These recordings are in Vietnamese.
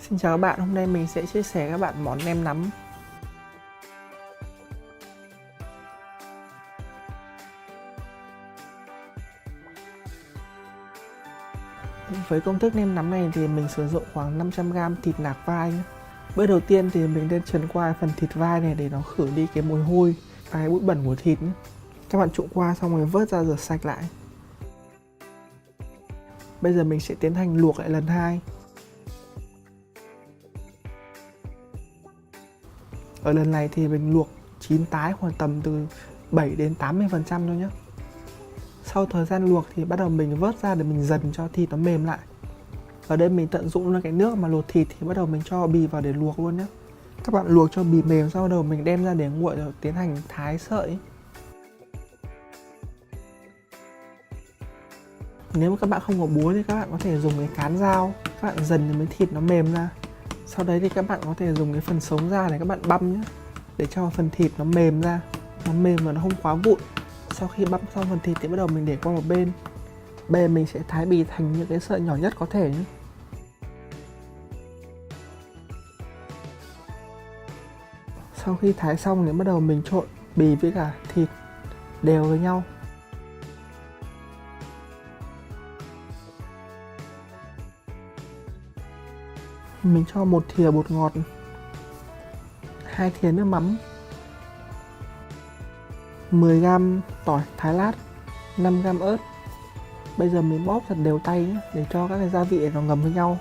Xin chào các bạn, hôm nay mình sẽ chia sẻ các bạn món nem nắm. Với công thức nem nắm này thì mình sử dụng khoảng 500g thịt nạc vai nhé. Bước đầu tiên thì mình nên trần qua phần thịt vai này để nó khử đi cái mùi hôi và cái bụi bẩn của thịt nhé. Các bạn trụng qua xong rồi vớt ra rửa sạch lại. Bây giờ mình sẽ tiến hành luộc lại lần 2. Ở lần này thì mình luộc chín tái khoảng tầm từ 7 đến 80% thôi nhé. Sau thời gian luộc thì bắt đầu mình vớt ra để mình dần cho thịt nó mềm lại. Ở đây mình tận dụng luôn cái nước mà luộc thịt thì bắt đầu mình cho bì vào để luộc luôn nhé. Các bạn luộc cho bì mềm, sau đầu mình đem ra để nguội rồi tiến hành thái sợi. Nếu mà các bạn không có búa thì các bạn có thể dùng cái cán dao, các bạn dần cho miếng thịt nó mềm ra. Sau đấy thì các bạn có thể dùng cái phần sống ra để các bạn băm nhé, để cho phần thịt nó mềm ra, nó mềm và nó không quá vụn. Sau khi băm xong phần thịt thì bắt đầu mình để qua một bên. Bây giờ mình sẽ thái bì thành những cái sợi nhỏ nhất có thể nhé. Sau khi thái xong thì bắt đầu mình trộn bì với cả thịt đều với nhau. Mình cho 1 thìa bột ngọt, 2 thìa nước mắm, 10g tỏi thái lát, 5g ớt. Bây giờ mình bóp thật đều tay nhé, để cho các cái gia vị nó ngấm với nhau.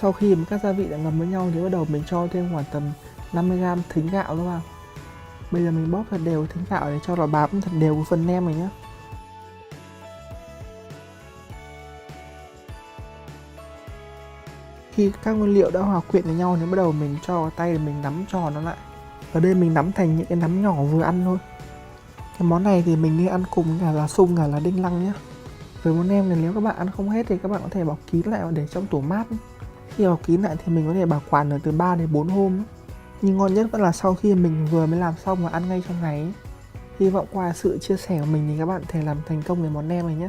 Sau khi mà các gia vị đã ngấm với nhau thì bắt đầu mình cho thêm khoảng tầm 50g thính gạo nữa vào. Bây giờ mình bóp thật đều thính gạo để cho nó bám thật đều với phần nem này nhé. Khi các nguyên liệu đã hòa quyện với nhau thì bắt đầu mình cho vào tay để mình nắm tròn nó lại. Ở đây mình nắm thành những cái nắm nhỏ vừa ăn thôi. Cái món này thì mình nên ăn cùng cả là sung cả là đinh lăng nhé. Với món nem này nếu các bạn ăn không hết thì các bạn có thể bọc kín lại và để trong tủ mát. Khi bọc kín lại thì mình có thể bảo quản được từ 3 đến 4 hôm. Nhưng ngon nhất vẫn là sau khi mình vừa mới làm xong và ăn ngay trong ngày. Hy vọng qua sự chia sẻ của mình thì các bạn có thể làm thành công cái món nem này nhé.